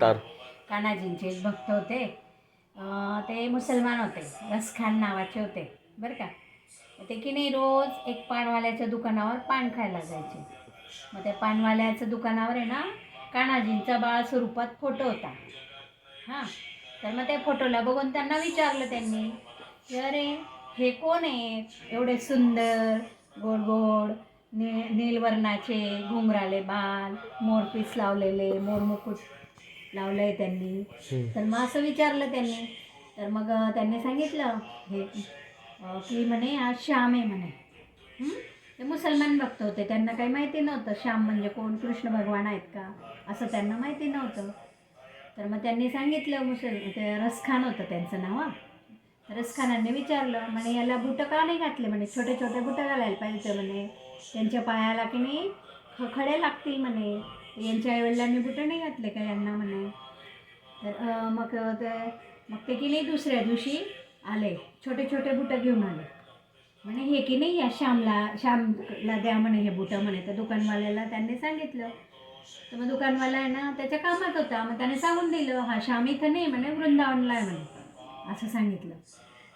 अवतार. कान्हाजींचे एक भक्त होते. ते मुसलमान होते, रसखान नावाचे होते बरं का. ते की नाही रोज एक पानवाल्याच्या दुकानावर पान खायला जायचे. मग त्या पानवाल्याच्या दुकानावर आहे ना कान्हाजींचा बाळ स्वरूपात फोटो होता. हां, तर मग त्या फोटोला बघून त्यांना विचारलं त्यांनी की अरे हे कोण आहेत एवढे सुंदर गोड गोड नीलवर्णाचे घुंगराले बाल, मोरपीस लावलेले, मोरमुकुट लावलंय त्यांनी. तर मग असं विचारलं त्यांनी. तर मग त्यांनी सांगितलं हे की म्हणे आज श्याम आहे म्हणे. ते मुसलमान भक्त होते, त्यांना काही माहिती नव्हतं श्याम म्हणजे कोण, कृष्ण भगवान आहेत का असं त्यांना माहिती नव्हतं. तर मग त्यांनी सांगितलं ते रसखान होतं त्यांचं नाव. रसखानांनी विचारलं म्हणे याला बुटं का नाही घातले म्हणे, छोटे छोटे बुटं घालायला पाहिजे म्हणे, त्यांच्या पायाला की नाही खडे लागतील म्हणे, यांच्या आईवडिलांनी बुटं नाही घातले का यांना म्हणे. तर मग ते की नाही दुसऱ्या दिवशी आले, छोटे छोटे बुटं घेऊन आले. म्हणे हे की नाही या श्यामला द्या म्हणे हे बुटं म्हणे. तर दुकानवाल्याला त्यांनी सांगितलं. तर मग दुकानवाला आहे ना त्याच्या कामात होता, मग त्याने सांगून दिलं हा श्याम इथं नाही म्हणे, वृंदावनला आहे म्हणे असं सांगितलं.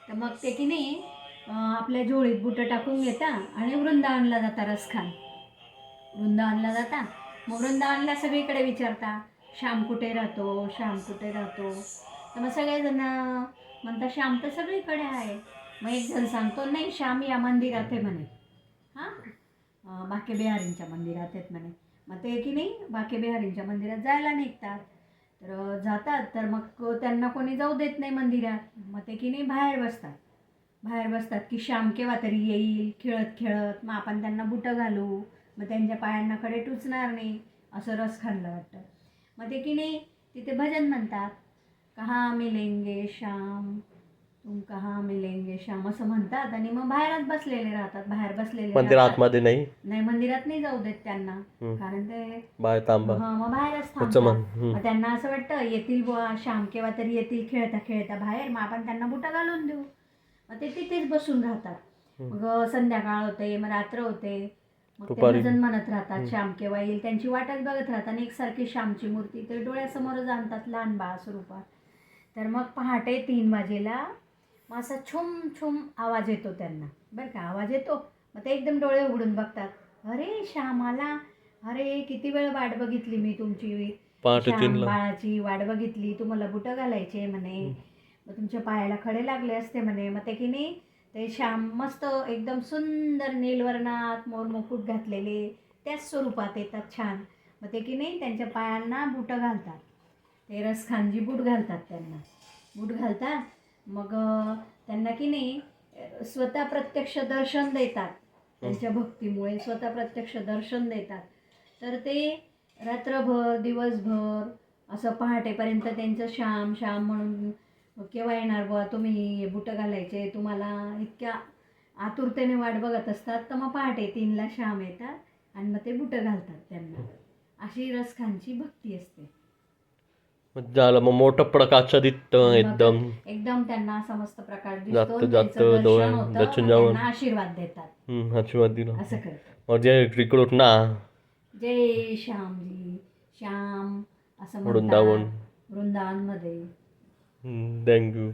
तर मग ते की नाही आपल्या झोळीत बुटं टाकून घेता आणि वृंदावनला जाता. रसखान वृंदावनला जाता. मग वृंदावनला सगळीकडे विचारता श्याम कुठे राहतो, श्याम कुठे राहतो. तर मग सगळेजण म्हणतात श्याम तर सगळीकडे आहे. मग एक जण सांगतो नाही श्याम या मंदिरात आहे म्हणे. हां, बाके बिहारींच्या मंदिरात आहेत म्हणे. मग ते की नाही बाके बिहारींच्या मंदिरात जायला निघतात. तर जातात तर मग त्यांना कोणी जाऊ देत नाही मंदिरात. मग ते की नाही बाहेर बसतात की श्याम केव्हा तरी येईल खेळत खेळत, मग आपण त्यांना बुटं घालू, मग त्यांच्या पायांना कडे टुचणार नाही असं रसखानला वाटतं. मग ते की नाही तिथे भजन म्हणतात, कहाँ मिलेंगे श्याम तुम कहाँ मिलेंगे श्याम असं म्हणतात. आणि मग बाहेरच बसलेले राहतात. मंदिरात आतमध्ये नाही, मंदिरात नाही जाऊ देत त्यांना, कारण ते बाहेर थांबा. मग बाहेरच थांबतात. मग त्यांना असं वाटतं येतील बुवा श्याम केव्हा तरी येतील खेळता खेळता बाहेर, मग आपण त्यांना बुटं घालून देऊ. मग ते तिथेच बसून राहतात. मग संध्याकाळ होते, मग रात्र होते, मग ते भजन म्हणत राहतात श्याम केव्हा येईल, त्यांची वाटच बघत राहतात. आणि एकसारखी श्यामची मूर्ती ते डोळ्यासमोरच आणतात लहान बाळा स्वरूपात. तर मग पहाटे 3 वाजेला मग असा छुम छुम आवाज येतो त्यांना बरं का. आवाज येतो मग ते एकदम डोळे उघडून बघतात, अरे श्याम आला, अरे किती वेळ वाट बघितली मी तुमची, श्याम बाळाची वाट बघितली, तुम्हाला बुटं घालायचे म्हणे, मग तुमच्या पायाला खडे लागले असते म्हणे. मग ते की नाही ते श्याम मस्त एकदम सुंदर नीलवर्णात मोरमुकुट घातलेले त्याच स्वरूपात येतात छान. मग ते की नाही त्यांच्या पायांना बुटं घालतात. ते रसखानजी बूट घालतात, त्यांना बूट घालतात. मग त्यांना की नाही स्वतः प्रत्यक्ष दर्शन देतात. त्यांच्या भक्तीमुळे स्वतः प्रत्यक्ष दर्शन देतात. तर ते रात्रभर दिवसभर असं पहाटेपर्यंत त्यांचं श्याम श्याम म्हणून केव्हा येणार बुवा तुम्ही बुटं घालायचे, तुम्हाला इतक्या आतुरतेने वाट बघत असतात. तर मग पहाटे 3ला श्याम येतात आणि मग ते बुटं घालतात त्यांना. अशी रसखानची भक्ती असते. झालं मग मोठं प्रकाश दिसतं एकदम एकदम त्यांना असा मस्त प्रकाश जास्त दिसतो, जास्त त्यांचं दर्शन डोळे होतं, दर्शन मग जाऊन त्यांना आशीर्वाद देतात. आशीर्वाद दिला असं करतात. म्हणजे इकडून ना जय श्यामजी श्याम असं म्हणतात वृंदावन. वृंदावनमध्ये. थँक्यू.